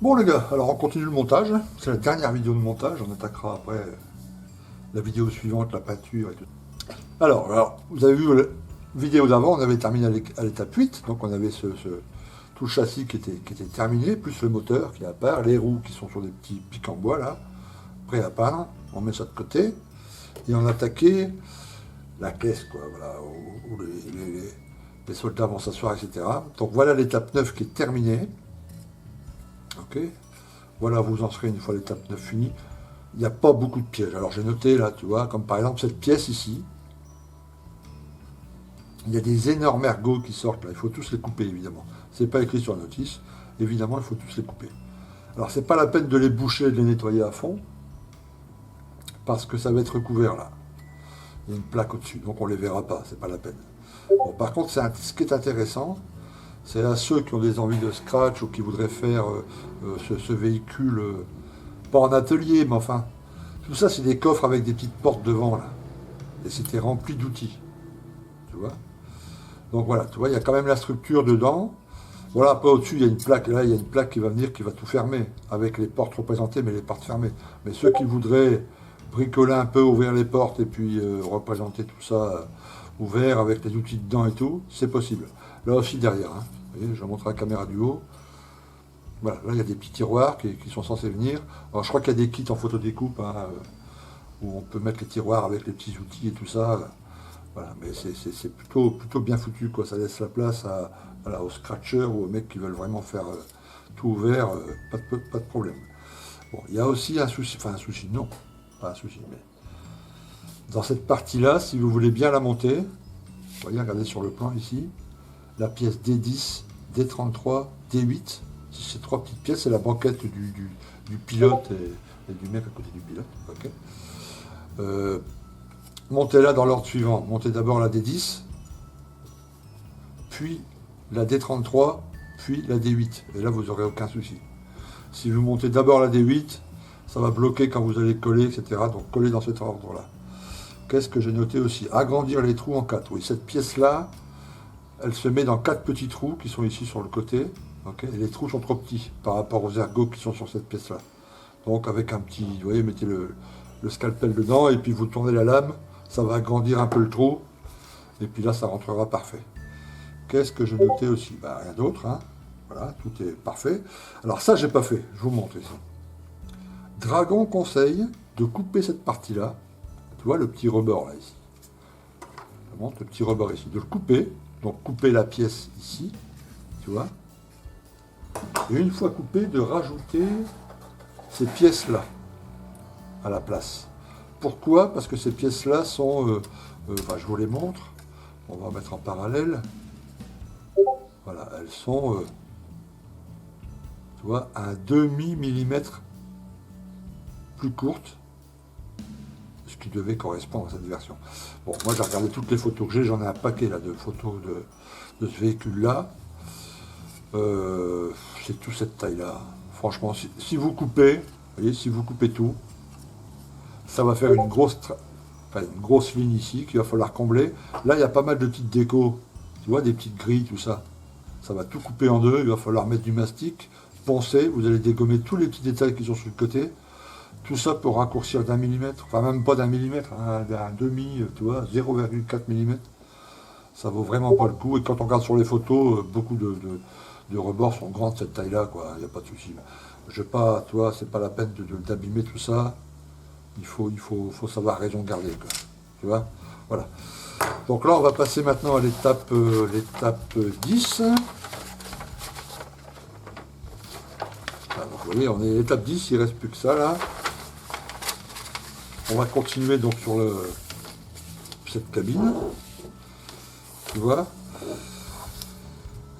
Bon les gars, alors on continue le montage. C'est la dernière vidéo de montage. On attaquera après la vidéo suivante, la peinture et tout. Alors vous avez vu la vidéo d'avant, on avait terminé à l'étape 8. Donc on avait tout le châssis qui était terminé, plus le moteur qui est à part, les roues qui sont sur des petits pics en bois là, prêts à peindre. On met ça de côté. Et on attaquait la caisse, quoi, voilà, où les soldats vont s'asseoir, etc. Donc voilà l'étape 9 qui est terminée. Ok. Voilà, vous en serez une fois l'étape 9 finie. Il n'y a pas beaucoup de pièges. Alors j'ai noté là, tu vois, comme par exemple cette pièce ici. Il y a des énormes ergots qui sortent là. Il faut tous les couper évidemment. C'est pas écrit sur la notice. Évidemment, il faut tous les couper. Alors c'est pas la peine de les boucher et de les nettoyer à fond. Parce que ça va être recouvert là. Il y a une plaque au-dessus. Donc on ne les verra pas. C'est pas la peine. Bon, par contre, ce qui est intéressant, c'est à ceux qui ont des envies de scratch ou qui voudraient faire ce véhicule, pas en atelier, mais enfin, tout ça c'est des coffres avec des petites portes devant là. Et c'était rempli d'outils. Tu vois. Donc voilà, tu vois, il y a quand même la structure dedans. Voilà, après au-dessus, il y a une plaque, là il y a une plaque qui va venir, qui va tout fermer, avec les portes représentées, mais les portes fermées. Mais ceux qui voudraient bricoler un peu, ouvrir les portes et puis représenter tout ça ouvert avec les outils dedans et tout, c'est possible. Là aussi derrière, hein. Vous voyez, je vous montre la caméra du haut. Voilà, là il y a des petits tiroirs qui sont censés venir. Alors je crois qu'il y a des kits en photodécoupe hein, où on peut mettre les tiroirs avec les petits outils et tout ça. Voilà, mais c'est plutôt bien foutu, quoi. Ça laisse la place voilà, aux scratchers ou aux mecs qui veulent vraiment faire tout ouvert, pas de problème. Bon, il y a aussi un souci, enfin un souci, non, pas un souci, mais dans cette partie-là, si vous voulez bien la monter, vous voyez, regardez sur le plan ici, la pièce D10, D33, D8, ces trois petites pièces, c'est la banquette du pilote et du mec à côté du pilote. Okay. Montez-la dans l'ordre suivant. Montez d'abord la D10, puis la D33, puis la D8. Et là, vous n'aurez aucun souci. Si vous montez d'abord la D8, ça va bloquer quand vous allez coller, etc. Donc collez dans cet ordre-là. Qu'est-ce que j'ai noté aussi? Agrandir les trous en 4. Oui, cette pièce-là, elle se met dans 4 petits trous qui sont ici sur le côté. Okay, et les trous sont trop petits par rapport aux ergots qui sont sur cette pièce-là. Donc avec un petit, vous voyez, mettez le scalpel dedans et puis vous tournez la lame, ça va agrandir un peu le trou. Et puis là, ça rentrera parfait. Qu'est-ce que j'ai noté aussi? Bah, rien d'autre, hein. Voilà, tout est parfait. Alors ça, j'ai pas fait. Je vous montre ici. Dragon conseille de couper cette partie-là. Tu vois le petit rebord là ici. Je montre le petit rebord ici. De le couper. Donc couper la pièce ici. Tu vois. Et une fois coupé, de rajouter ces pièces-là à la place. Pourquoi? Parce que ces pièces-là sont... enfin, je vous les montre. On va mettre en parallèle. Voilà, elles sont... tu vois, un demi-millimètre plus courte, ce qui devait correspondre à cette version. Bon, moi j'ai regardé toutes les photos que j'ai, j'en ai un paquet là de photos de ce véhicule-là. C'est tout cette taille-là. Franchement, si vous coupez, vous voyez, si vous coupez tout, ça va faire une grosse ligne ici qu'il va falloir combler. Là, il y a pas mal de petites décos, tu vois, des petites grilles, tout ça. Ça va tout couper en deux, il va falloir mettre du mastic, poncer, vous allez dégommer tous les petits détails qui sont sur le côté. Tout ça pour raccourcir d'1 millimètre, enfin même pas d'1 millimètre, hein, d'un demi, tu vois, 0,4 mm. Ça vaut vraiment pas le coup. Et quand on regarde sur les photos, beaucoup de rebords sont grands de cette taille-là, quoi. Il n'y a pas de souci. Je vais pas, tu vois, c'est pas la peine d'abîmer tout ça. Il faut savoir raison garder, quoi. Tu vois, voilà. Donc là, on va passer maintenant à l'étape 10. Alors, vous voyez, on est à l'étape 10, il ne reste plus que ça, là. On va continuer donc sur cette cabine. Tu vois.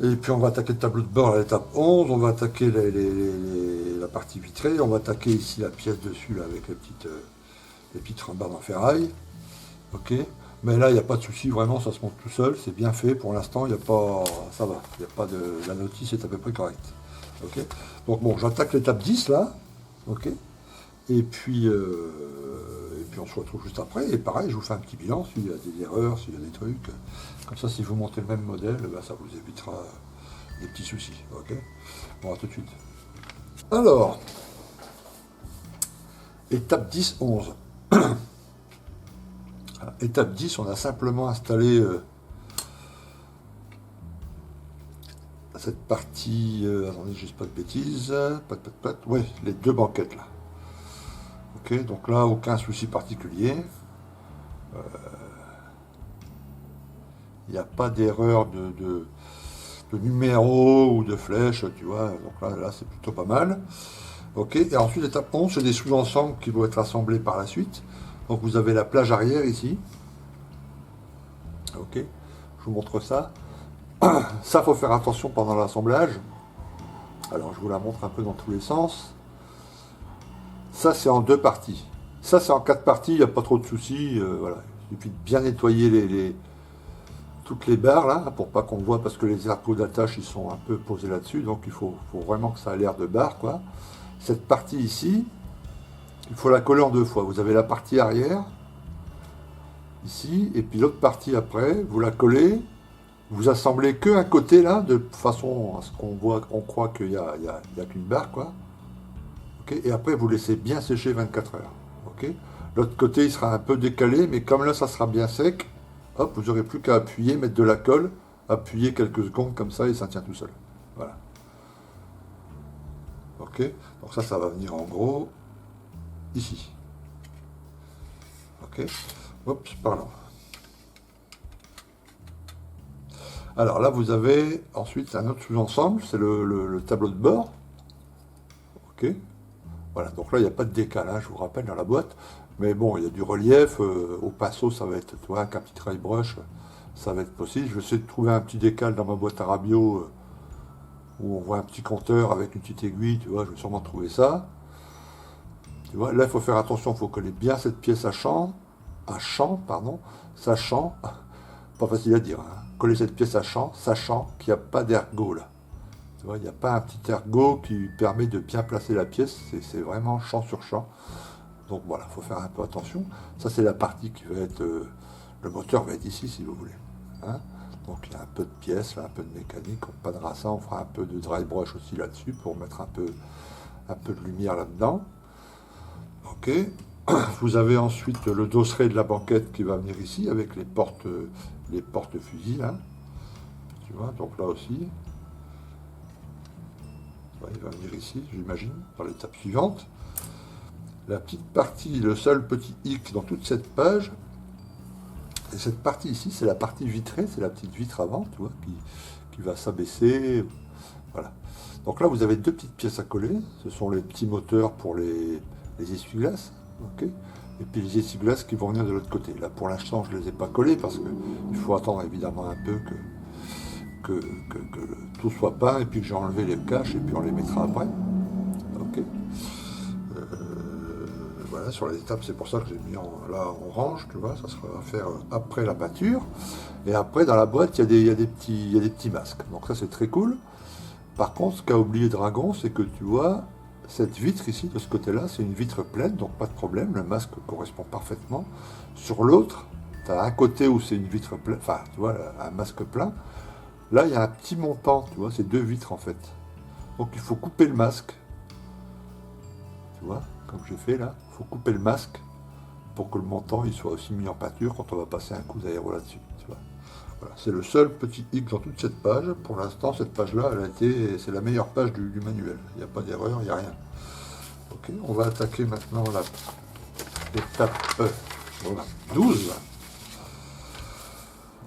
Et puis on va attaquer le tableau de bord à l'étape 11. On va attaquer la partie vitrée. On va attaquer ici la pièce dessus, là, avec les petites rambardes en ferraille. Ok. Mais là, il n'y a pas de souci, vraiment, ça se monte tout seul. C'est bien fait pour l'instant. Il n'y a pas... Ça va. Il n'y a pas de... La notice est à peu près correcte. Ok. Donc bon, j'attaque l'étape 10, là. Ok. Et puis on se retrouve juste après. Et pareil, je vous fais un petit bilan s'il y a des erreurs, s'il y a des trucs. Comme ça, si vous montez le même modèle, ben, ça vous évitera des petits soucis. Ok. Bon, à tout de suite. Alors, étape 10-11. Étape 10, on a simplement installé cette partie, attendez, je dis pas de bêtises, ouais, les deux banquettes là. Ok, donc là, aucun souci particulier. Il n'y a pas d'erreur de numéro ou de flèche, tu vois. Donc là c'est plutôt pas mal. Ok, et ensuite, étape 11, c'est des sous-ensembles qui vont être assemblés par la suite. Donc vous avez la plage arrière ici. Ok, je vous montre ça. Ça, faut faire attention pendant l'assemblage. Alors, je vous la montre un peu dans tous les sens. Ça, c'est en deux parties. Ça, c'est en quatre parties, il n'y a pas trop de soucis. Voilà. Il suffit de bien nettoyer toutes les barres, là, pour pas qu'on voit, parce que les ergots d'attache, ils sont un peu posés là-dessus. Donc, il faut vraiment que ça ait l'air de barre, quoi. Cette partie ici, il faut la coller en deux fois. Vous avez la partie arrière, ici, et puis l'autre partie après, vous la collez. Vous assemblez que un côté là, de façon à ce qu'on voit, on croit qu'il y a qu'une barre, quoi. Ok, et après, vous laissez bien sécher 24 heures. Ok. L'autre côté, il sera un peu décalé, mais comme là, ça sera bien sec, hop, vous n'aurez plus qu'à appuyer, mettre de la colle, appuyer quelques secondes comme ça, et ça tient tout seul. Voilà. Ok. Donc ça va venir en gros ici. Ok. Oups, pardon. Alors là, vous avez ensuite un autre sous-ensemble, c'est le tableau de bord. Ok. Voilà, donc là, il n'y a pas de décalage, je vous rappelle, dans la boîte. Mais bon, il y a du relief. Au pinceau, ça va être, tu vois, avec un petit dry brush, ça va être possible. Je vais essayer de trouver un petit décal dans ma boîte à rabio où on voit un petit compteur avec une petite aiguille, tu vois, je vais sûrement trouver ça. Tu vois, là, il faut faire attention, il faut coller bien cette pièce pardon, sachant, pas facile à dire, hein, coller cette pièce à champ, sachant qu'il n'y a pas d'ergot là. Tu vois, il n'y a pas un petit ergot qui permet de bien placer la pièce, c'est vraiment champ sur champ. Donc voilà, il faut faire un peu attention. Ça, c'est la partie qui va être. Le moteur va être ici, si vous voulez. Hein. Donc il y a un peu de pièces, là, un peu de mécanique. On padera ça, on fera un peu de dry brush aussi là-dessus pour mettre un peu de lumière là-dedans. Ok. Vous avez ensuite le dosseret de la banquette qui va venir ici avec les portes fusils là. Tu vois, donc là aussi. Ouais, il va venir ici, j'imagine, dans l'étape suivante. La petite partie, le seul petit hic dans toute cette page, et cette partie ici, c'est la partie vitrée, c'est la petite vitre avant, tu vois, qui va s'abaisser. Voilà. Donc là, vous avez deux petites pièces à coller. Ce sont les petits moteurs pour les essuie-glaces. Ok. Et puis les essuie-glaces qui vont venir de l'autre côté. Là, pour l'instant, je ne les ai pas collés parce qu'il faut attendre évidemment un peu que tout soit peint et puis que j'ai enlevé les caches et puis on les mettra après. Ok. Voilà, sur les étapes, c'est pour ça que j'ai mis là en orange, tu vois, ça sera à faire après la peinture. Et après, dans la boîte, il y a des petits masques. Donc ça, c'est très cool. Par contre, ce qu'a oublié Dragon, c'est que tu vois, cette vitre ici, de ce côté-là, c'est une vitre pleine, donc pas de problème, le masque correspond parfaitement. Sur l'autre, tu as un côté où c'est une vitre pleine, enfin, tu vois, un masque plein. Là, il y a un petit montant, tu vois, c'est deux vitres en fait. Donc il faut couper le masque. Tu vois, comme j'ai fait là, il faut couper le masque pour que le montant il soit aussi mis en peinture quand on va passer un coup d'aéro là-dessus. Tu vois. Voilà, c'est le seul petit hic dans toute cette page. Pour l'instant, cette page-là, c'est la meilleure page du manuel. Il n'y a pas d'erreur, il n'y a rien. Ok, on va attaquer maintenant l'étape voilà, 12.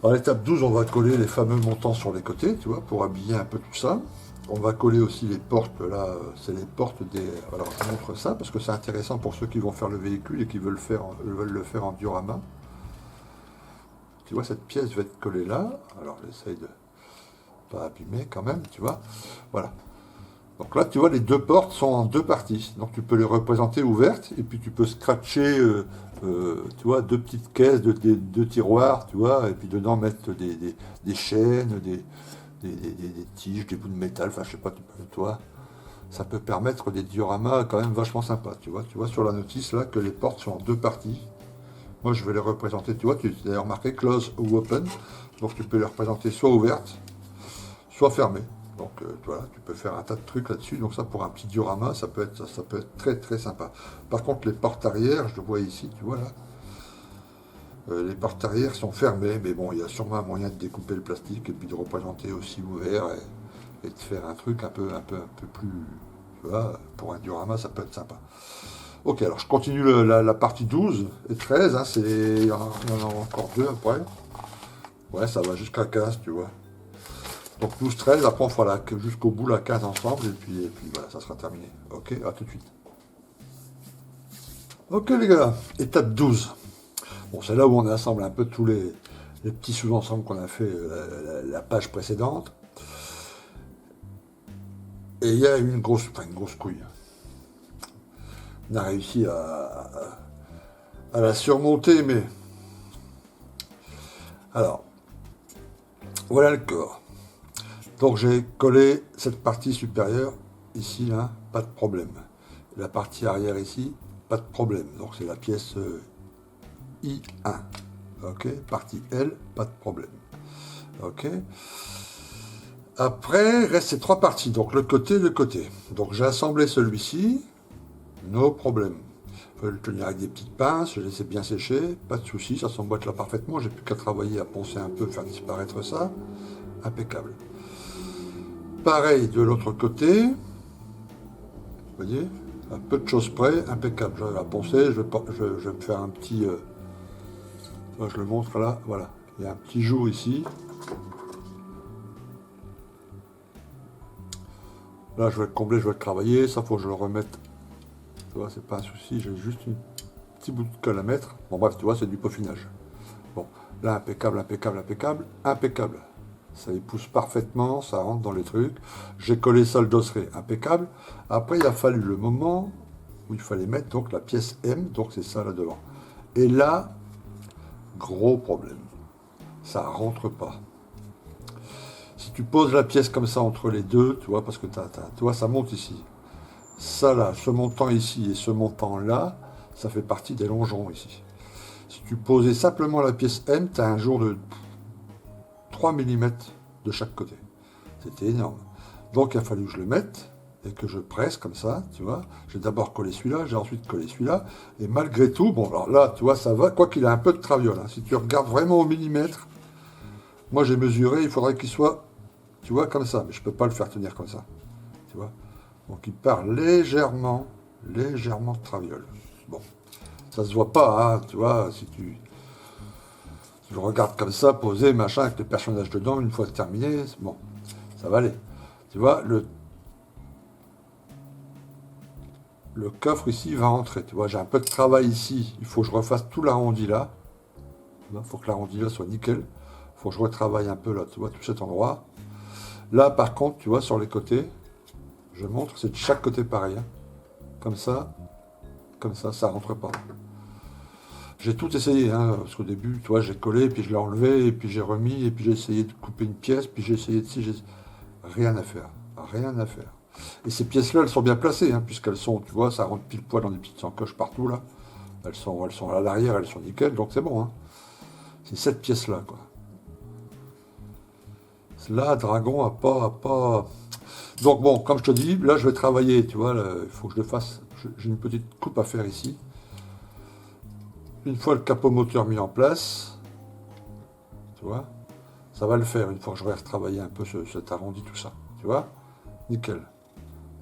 Dans l'étape 12, on va coller les fameux montants sur les côtés, tu vois, pour habiller un peu tout ça. On va coller aussi les portes, là, c'est les portes des... Alors, je vous montre ça, parce que c'est intéressant pour ceux qui vont faire le véhicule et qui veulent le faire en diorama. Tu vois, cette pièce va être collée là. Alors, j'essaye de pas abîmer quand même, tu vois. Voilà. Donc là, tu vois, les deux portes sont en deux parties. Donc, tu peux les représenter ouvertes, et puis tu peux scratcher, tu vois, deux petites caisses, deux tiroirs, tu vois, et puis dedans mettre des chaînes, des tiges, des bouts de métal, enfin je sais pas, toi, ça peut permettre des dioramas quand même vachement sympas, tu vois sur la notice là que les portes sont en deux parties. Moi je vais les représenter, tu vois, tu as d'ailleurs marqué close ou open, donc tu peux les représenter soit ouvertes, soit fermées. Donc voilà, tu peux faire un tas de trucs là-dessus. Donc ça, pour un petit diorama, ça peut être très très sympa. Par contre, les portes arrière, je le vois ici, tu vois là, les portes arrière sont fermées, mais bon, il y a sûrement un moyen de découper le plastique et puis de représenter aussi ouvert et de faire un truc un peu plus, tu vois, pour un diorama, ça peut être sympa. Ok, alors je continue la partie 12 et 13, hein, il y en a encore deux après. Ouais, ça va jusqu'à 15, tu vois. Donc 12, 13, après on fera jusqu'au bout la 15 ensemble, et puis voilà, ça sera terminé. Ok, à tout de suite. Ok les gars, étape 12. Bon, c'est là où on assemble un peu tous les petits sous-ensembles qu'on a fait la page précédente. Et il y a une grosse couille. On a réussi à la surmonter, mais... Alors, voilà le corps. Donc j'ai collé cette partie supérieure, ici, là, pas de problème. La partie arrière ici, pas de problème. Donc c'est la pièce I1. Ok, partie L, pas de problème. Ok. Après, reste ces trois parties, donc le côté, le côté. Donc j'ai assemblé celui-ci, no problème. Je peux le tenir avec des petites pinces, je laisse bien sécher, pas de souci, ça s'emboîte là parfaitement, j'ai plus qu'à travailler, à poncer un peu, faire disparaître ça. Impeccable. Pareil de l'autre côté, vous voyez, à peu de choses près, impeccable. Je vais la poncer, je vais me faire un petit... je le montre là, voilà. Il y a un petit jour ici. Là, je vais le combler, je vais le travailler. Ça, faut que je le remette. Tu vois, c'est pas un souci. J'ai juste un petit bout de colle à mettre. Bon, bref, tu vois, c'est du peaufinage. Bon, là, impeccable, impeccable, impeccable, impeccable. Ça épouse parfaitement, ça rentre dans les trucs. J'ai collé ça le dosseret, impeccable. Après, il a fallu le moment où il fallait mettre donc la pièce M, donc c'est ça là devant. Et là, gros problème. Ça rentre pas. Si tu poses la pièce comme ça entre les deux, tu vois, parce que tu vois, ça monte ici. Ça là, ce montant ici et ce montant là, ça fait partie des longerons ici. Si tu posais simplement la pièce M, tu as un jour de 3 mm de chaque côté. C'était énorme. Donc il a fallu que je le mette et que je presse comme ça, tu vois. J'ai d'abord collé celui-là, j'ai ensuite collé celui-là. Et malgré tout, bon alors là, tu vois, ça va, quoi qu'il a un peu de traviole. Hein. Si tu regardes vraiment au millimètre, moi j'ai mesuré, il faudrait qu'il soit, tu vois, comme ça. Mais je ne peux pas le faire tenir comme ça. Tu vois. Donc il part légèrement de traviole. Bon, ça se voit pas, hein, tu vois, si tu le regardes comme ça, posé, machin, avec les personnages dedans, une fois terminé, bon, ça va aller. Tu vois, le coffre ici va rentrer. Tu vois, j'ai un peu de travail ici. Il faut que je refasse tout l'arrondi là. Il faut que l'arrondi là soit nickel. Il faut que je retravaille un peu là, tu vois, tout cet endroit. Là, par contre, tu vois, sur les côtés, je montre, c'est de chaque côté pareil. Hein. Comme ça rentre pas. J'ai tout essayé, hein, parce qu'au début, tu vois, j'ai collé, puis je l'ai enlevé, et puis j'ai remis, et puis j'ai essayé de couper une pièce, puis j'ai essayé de ci, rien à faire. Rien à faire. Et ces pièces-là, elles sont bien placées, hein, puisqu'elles sont, tu vois, ça rentre pile poil dans des petites encoches partout, là. Elles sont à l'arrière, elles sont nickel, donc c'est bon. Hein. C'est cette pièce-là, quoi. Là, Dragon a pas... Donc bon, comme je te dis, là, je vais travailler, tu vois, il faut que je le fasse. J'ai une petite coupe à faire ici. Une fois le capot moteur mis en place, tu vois, ça va le faire une fois que j'aurai retravaillé un peu cet arrondi, tout ça, tu vois, nickel.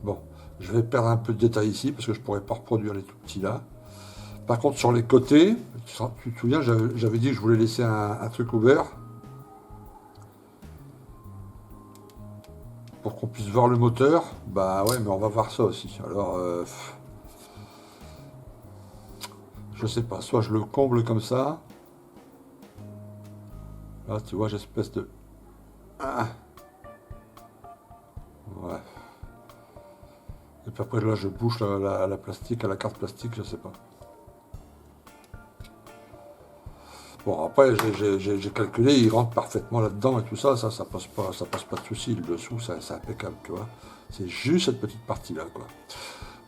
Bon, je vais perdre un peu de détail ici parce que je ne pourrais pas reproduire les tout petits là. Par contre, sur les côtés, tu te souviens, j'avais dit que je voulais laisser un truc ouvert pour qu'on puisse voir le moteur. Bah ouais, mais on va voir ça aussi. Alors, je sais pas, soit je le comble comme ça. Là, tu vois, j'ai espèce de... Ah. Ouais. Et puis après, là, je bouche la plastique, à la carte plastique, je sais pas. Bon, après, j'ai calculé, il rentre parfaitement là-dedans et tout ça, ça passe pas de souci. Le dessous, c'est impeccable, tu vois. C'est juste cette petite partie-là, quoi.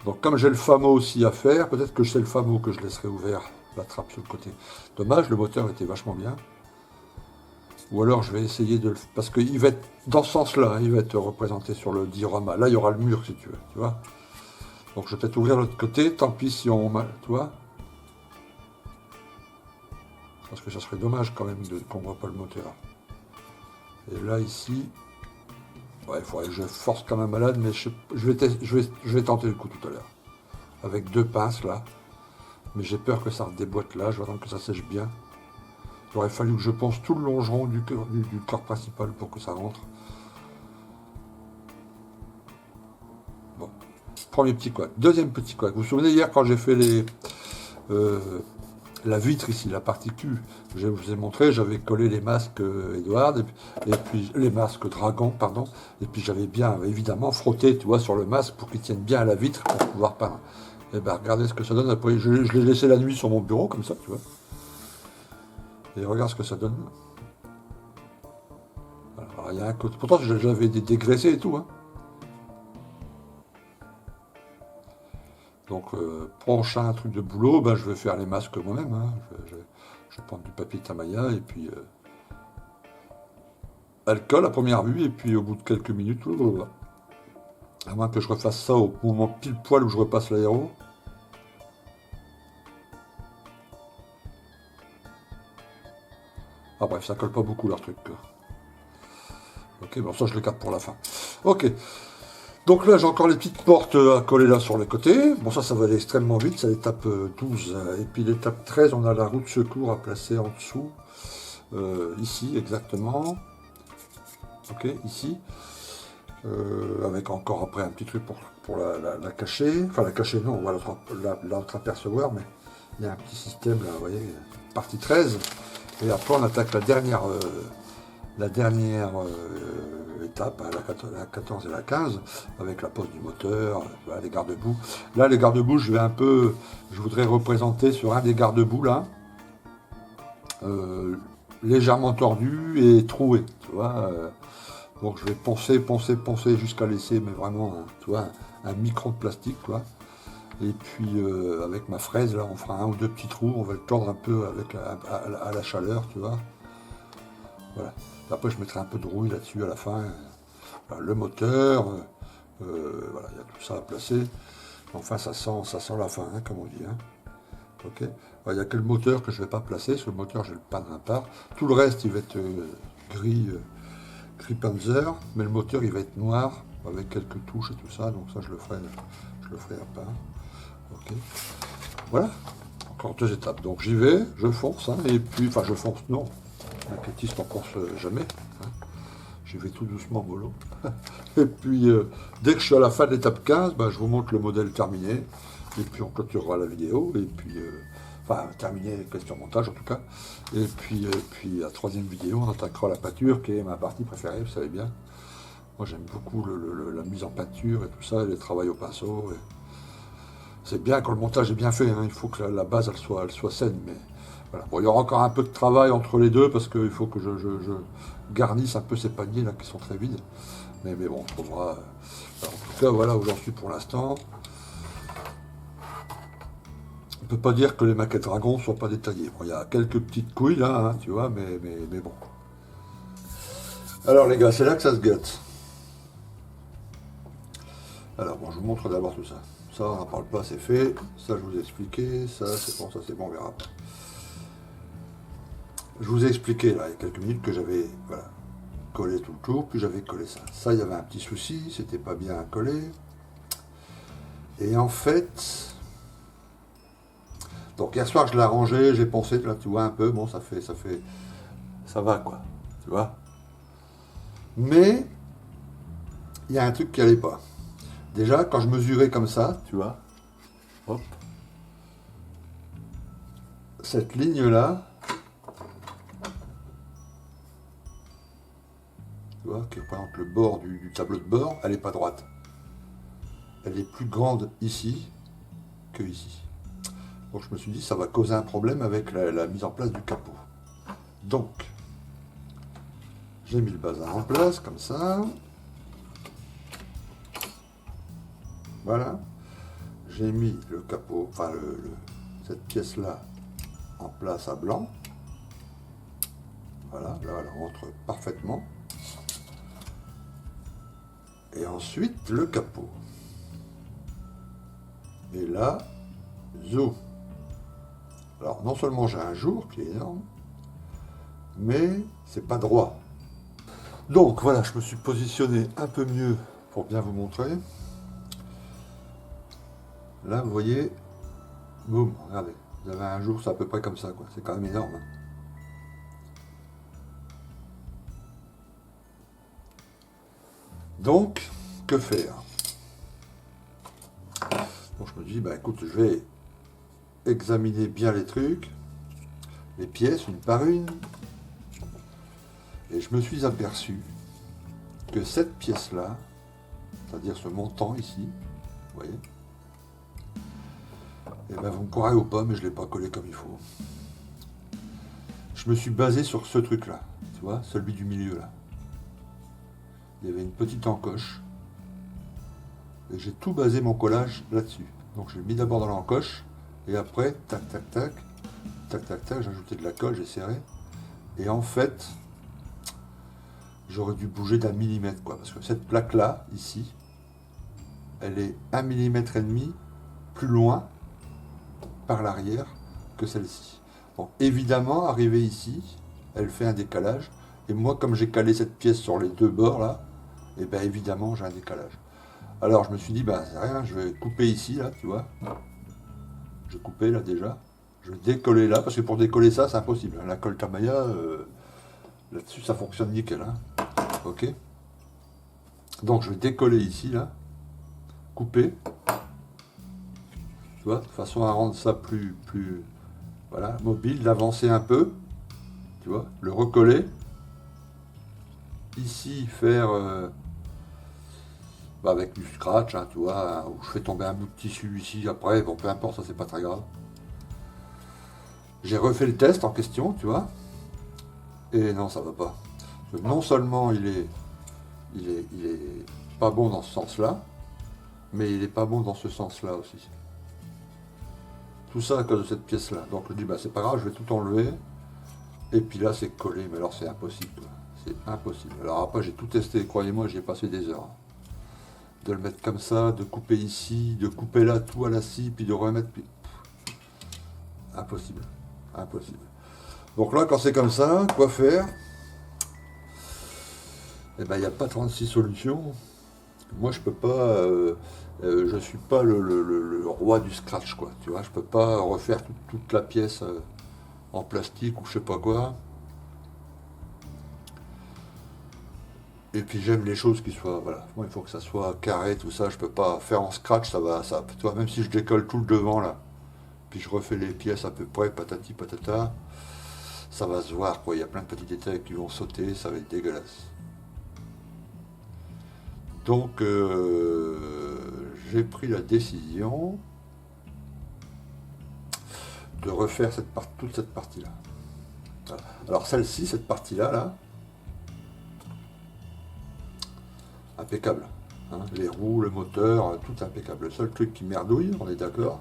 Donc, comme j'ai le famo aussi à faire, peut-être que c'est le famo que je laisserai ouvert, la trappe sur le côté. Dommage, le moteur était vachement bien. Ou alors je vais essayer de le... Parce qu'il va être dans ce sens-là, hein, il va être représenté sur le diorama. Là, il y aura le mur, si tu veux, tu vois. Donc je vais peut-être ouvrir l'autre côté, tant pis si on... Tu vois. Parce que ça serait dommage quand même qu'on ne voit pas le moteur. Et là, ici... Ouais, il faudrait que je force comme un malade, mais je vais tenter le coup tout à l'heure. Avec 2 pinces, là. Mais j'ai peur que ça redéboîte là, je vais attendre que ça sèche bien. Il aurait fallu que je ponce tout le longeron du corps principal pour que ça rentre. Bon, premier petit couac. Deuxième petit couac. Vous vous souvenez hier quand j'ai fait la vitre ici, la partie Q, je vous ai montré, j'avais collé les masques Edward, et puis les masques Dragon, pardon, et puis j'avais bien évidemment frotté, tu vois, sur le masque pour qu'il tienne bien à la vitre pour pouvoir peindre. Et ben regardez ce que ça donne. Après, je l'ai laissé la nuit sur mon bureau comme ça, tu vois. Et regarde ce que ça donne. Alors, il y a un côté. Pourtant, j'avais dégraissé et tout. Hein. Donc, prochain truc de boulot, ben, je vais faire les masques moi-même. Hein. Je vais prendre du papier Tamaya et puis alcool à première vue. Et puis, au bout de quelques minutes, à moins que je refasse ça au moment pile poil où je repasse l'aéro. Ah bref, ça colle pas beaucoup leur truc. Ok, bon ça je le garde pour la fin. Ok, donc là j'ai encore les petites portes à coller là sur les côtés. Bon ça va aller extrêmement vite, c'est l'étape 12. Et puis l'étape 13, on a la roue de secours à placer en dessous. Ici exactement. Ok, ici. Avec encore après un petit truc pour la cacher. Enfin la cacher non, on va l'entreapercevoir, mais il y a un petit système là, vous voyez, partie 13. Et après, on attaque la dernière étape, hein, la 14 et la 15, avec la pose du moteur, les garde-boue. Là, les garde-boue, je voudrais représenter sur un des garde-boue, là, légèrement tordu et troué, tu vois. Donc, je vais poncer jusqu'à laisser, mais vraiment, tu vois, un micron de plastique, quoi. Et puis, avec ma fraise, là, on fera 1 ou 2 petits trous, on va le tordre un peu à la chaleur, tu vois. Voilà. Après, je mettrai un peu de rouille là-dessus à la fin. Voilà, le moteur, voilà, il y a tout ça à placer. Enfin, ça sent la fin, hein, comme on dit. Hein. Ok. Il n'y a que le moteur que je ne vais pas placer. Sur le moteur, je vais le peindre à part. Tout le reste, il va être gris Panzer, mais le moteur, il va être noir avec quelques touches et tout ça. Donc ça, je le ferai à part. Ok. Voilà. Encore 2 étapes. Donc j'y vais, je fonce, hein, et puis, enfin, je fonce, non. Un quêtiste, on fonce jamais. Hein. J'y vais tout doucement, mollo. Et puis, dès que je suis à la fin de l'étape 15, ben, je vous montre le modèle terminé. Et puis, on clôturera la vidéo. Et puis, enfin, terminé, question montage en tout cas. Et puis, la 3e vidéo, on attaquera la peinture, qui est ma partie préférée, vous savez bien. Moi, j'aime beaucoup la mise en peinture et tout ça, et les travail au pinceau. C'est bien quand le montage est bien fait. Hein. Il faut que la base, elle soit saine. Mais voilà. Bon, il y aura encore un peu de travail entre les deux, parce qu'il faut que je garnisse un peu ces paniers là qui sont très vides. Mais bon, on trouvera. En tout cas, voilà où j'en suis pour l'instant. On ne peut pas dire que les maquettes Dragon ne soient pas détaillées. Bon, il y a quelques petites couilles là, hein, tu vois, mais bon. Alors les gars, c'est là que ça se gâte. Alors bon, je vous montre d'abord tout ça. Ça, on n'en parle pas, c'est fait. Ça, je vous ai expliqué. Ça, c'est bon, on verra. Je vous ai expliqué là, il y a quelques minutes, que j'avais collé tout le tour, puis j'avais collé ça. Ça, il y avait un petit souci, c'était pas bien collé. Et en fait, donc hier soir, je l'ai arrangé, j'ai pensé, là, tu vois, un peu, bon, ça va, quoi, tu vois. Mais, il y a un truc qui allait pas. Déjà, quand je mesurais comme ça, tu vois, hop, cette ligne-là, tu vois, qui représente le bord du tableau de bord, elle n'est pas droite. Elle est plus grande ici que ici. Donc je me suis dit, ça va causer un problème avec la mise en place du capot. Donc, j'ai mis le bazar en place, comme ça. Voilà. J'ai mis le capot, enfin cette pièce-là, en place à blanc. Voilà, là elle rentre parfaitement. Et ensuite le capot. Et là, zo. Alors non seulement j'ai un jour qui est énorme, mais c'est pas droit. Donc voilà, je me suis positionné un peu mieux pour bien vous montrer. Là, vous voyez, boum, regardez, vous avez un jour, c'est à peu près comme ça, quoi. C'est quand même énorme. Hein. Donc, que faire? Donc je me dis, bah écoute, je vais examiner bien les trucs, les pièces, une par une. Et je me suis aperçu que cette pièce-là, c'est-à-dire ce montant ici, vous voyez, et ben vous me croirez ou pas, mais je ne l'ai pas collé comme il faut. Je me suis basé sur ce truc-là, tu vois, celui du milieu là. Il y avait une petite encoche. Et j'ai tout basé mon collage là-dessus. Donc je l'ai mis d'abord dans l'encoche, et après, tac, tac, tac, tac, tac, tac, j'ai ajouté de la colle, j'ai serré. Et en fait, j'aurais dû bouger d'1 millimètre, quoi. Parce que cette plaque-là, ici, elle est 1,5 millimètre plus loin par l'arrière que celle-ci. Donc évidemment, arrivé ici, elle fait un décalage. Et moi, comme j'ai calé cette pièce sur les deux bords, là, et bien évidemment, j'ai un décalage. Alors je me suis dit, ben c'est rien, je vais couper ici, là, tu vois. J'ai coupé là déjà. Je vais décoller là, parce que pour décoller ça, c'est impossible. La colle Tamaya, là-dessus, ça fonctionne nickel. Hein. Ok. Donc je vais décoller ici, là. Couper. Tu vois, de façon à rendre ça plus voilà, mobile, d'avancer un peu. Tu vois, le recoller. Ici, faire avec du scratch, hein, tu vois, hein, où je fais tomber un bout de tissu ici, après, bon, peu importe, ça c'est pas très grave. J'ai refait le test en question, tu vois, et non, ça va pas. Parce que non seulement il est pas bon dans ce sens-là, mais il est pas bon dans ce sens-là aussi. Tout ça à cause de cette pièce-là. Donc je dis, bah c'est pas grave, je vais tout enlever. Et puis là, c'est collé, mais alors c'est impossible. C'est impossible. Alors après, j'ai tout testé, croyez-moi, j'y ai passé des heures. De le mettre comme ça, de couper ici, de couper là, tout à la scie, puis de remettre. Puis... Impossible. Impossible. Donc là, quand c'est comme ça, quoi faire? Eh ben, il n'y a pas 36 solutions. Moi, je peux pas. Je suis pas le roi du scratch, quoi. Tu vois, je peux pas refaire toute la pièce en plastique ou je sais pas quoi. Et puis j'aime les choses qui soient, voilà. Moi, il faut que ça soit carré, tout ça. Je peux pas faire en scratch, ça va, ça. Tu vois, même si je décolle tout le devant là, puis je refais les pièces à peu près, patati patata, ça va se voir, quoi. Il y a plein de petits détails qui vont sauter, ça va être dégueulasse. Donc, j'ai pris la décision de refaire toute cette partie-là. Voilà. Alors celle-ci, cette partie-là, là, impeccable. Hein. Les roues, le moteur, tout impeccable. Le seul truc qui merdouille, on est d'accord,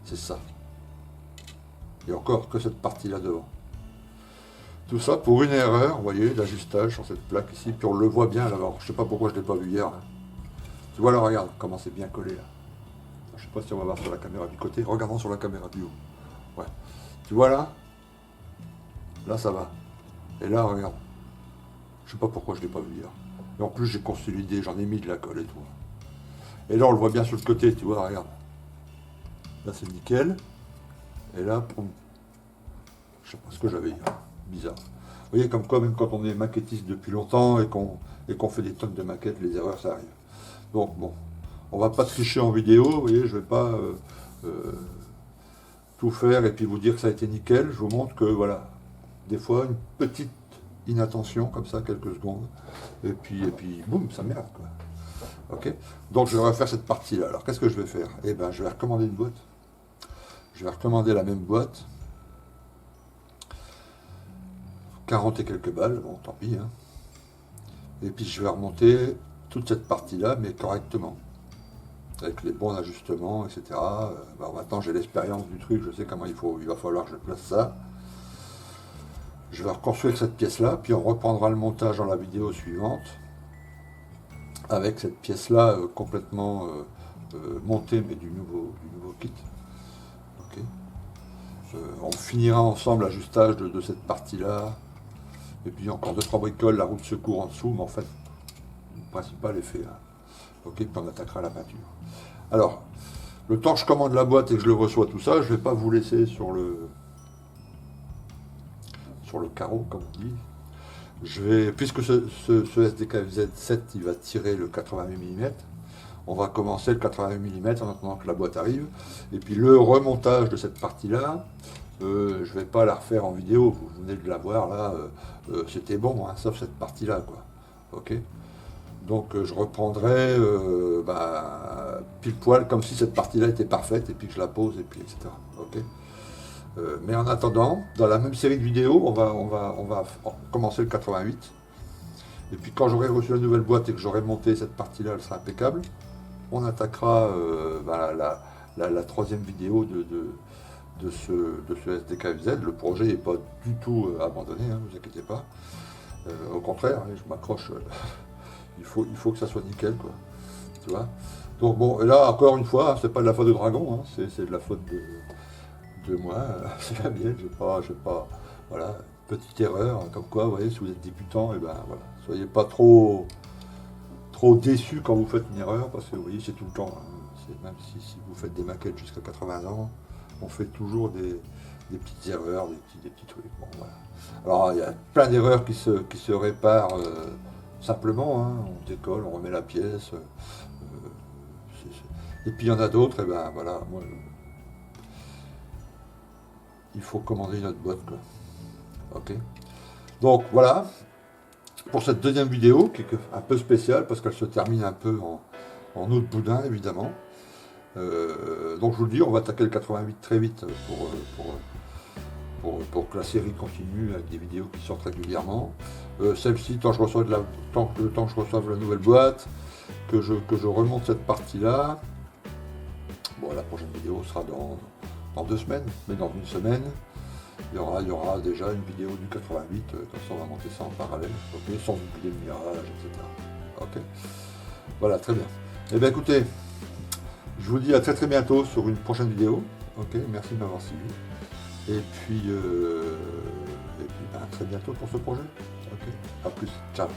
c'est ça. Et encore que cette partie-là devant. Tout ça pour une erreur, vous voyez, d'ajustage sur cette plaque ici. Puis on le voit bien là. Je sais pas pourquoi je ne l'ai pas vu hier. Là. Tu vois là, regarde comment c'est bien collé là. Je sais pas si on va voir sur la caméra du côté. Regardons sur la caméra du haut. Ouais. Tu vois là? Là ça va. Et là, regarde. Je sais pas pourquoi je ne l'ai pas vu hier. Et en plus j'ai consolidé, j'en ai mis de la colle et tout. Et là on le voit bien sur le côté, tu vois, regarde. Là c'est nickel. Et là, je sais pas ce que j'avais hier. Bizarre. Vous voyez comme quoi même quand on est maquettiste depuis longtemps et qu'on fait des tonnes de maquettes, les erreurs ça arrive. Donc bon, on va pas tricher en vidéo, vous voyez, je vais pas tout faire et puis vous dire que ça a été nickel. Je vous montre que voilà, des fois une petite inattention comme ça, quelques secondes, et puis boum, ça merde quoi. Ok. Donc je vais refaire cette partie là. Alors qu'est-ce que je vais faire? Eh ben je vais recommander une boîte. Je vais recommander la même boîte. 40 et quelques balles, bon tant pis. Hein. Et puis je vais remonter toute cette partie-là, mais correctement. Avec les bons ajustements, etc. Maintenant j'ai l'expérience du truc, je sais comment il va falloir que je place ça. Je vais reconstruire cette pièce-là, puis on reprendra le montage dans la vidéo suivante, avec cette pièce-là complètement montée, mais du nouveau kit. Ok. On finira ensemble l'ajustage de cette partie-là, et puis encore 2-3 bricoles, la roue de secours en dessous, mais en fait, le principal est fait là. Ok, puis on attaquera la peinture. Alors, le temps que je commande la boîte et que je le reçois tout ça, je ne vais pas vous laisser sur le carreau, comme on dit. Puisque ce SDKFZ7, il va tirer le 88 mm, on va commencer le 88 mm en attendant que la boîte arrive. Et puis le remontage de cette partie-là, je ne vais pas la refaire en vidéo, vous venez de la voir là, c'était bon, hein, sauf cette partie-là, quoi. Ok. Donc je reprendrai pile poil comme si cette partie-là était parfaite, et puis que je la pose, et puis etc. Ok. Mais en attendant, dans la même série de vidéos, on va commencer le 88. Et puis quand j'aurai reçu la nouvelle boîte et que j'aurai monté cette partie-là, elle sera impeccable. On attaquera la troisième vidéo de ce SDKFZ. Le projet n'est pas du tout abandonné, hein, ne vous inquiétez pas. Au contraire, hein, je m'accroche. Il faut que ça soit nickel, quoi. Tu vois. Donc bon, et là encore une fois, c'est pas de la faute de Dragon, hein, c'est de la faute de moi, c'est la mienne, j'ai pas, voilà, petite erreur, comme quoi, vous voyez, si vous êtes débutant, et ben voilà, soyez pas trop déçus quand vous faites une erreur, parce que vous voyez, c'est tout le temps, hein, même si vous faites des maquettes jusqu'à 80 ans, on fait toujours des petites erreurs, des petits trucs, bon, voilà. Alors, il y a plein d'erreurs qui se réparent simplement, hein, on décolle, on remet la pièce, et puis il y en a d'autres, et ben voilà, moi, il faut commander une autre boîte, quoi. Ok. Donc voilà, pour cette deuxième vidéo, qui est un peu spéciale, parce qu'elle se termine un peu en eau de boudin, évidemment. Donc je vous le dis, on va attaquer le 88 très vite pour que la série continue avec des vidéos qui sortent régulièrement. Celle-ci, tant que je reçoive la nouvelle boîte, que je remonte cette partie-là, bon, la prochaine vidéo sera dans 2 semaines, mais dans une semaine, il y aura déjà une vidéo du 88, comme ça on va monter ça en parallèle, okay, sans oublier le mirage, etc. Ok. Voilà, très bien. Eh bien écoutez, je vous dis à très bientôt sur une prochaine vidéo. Ok, merci de m'avoir suivi. Et puis, à très bientôt pour ce projet. Ok, à plus, ciao.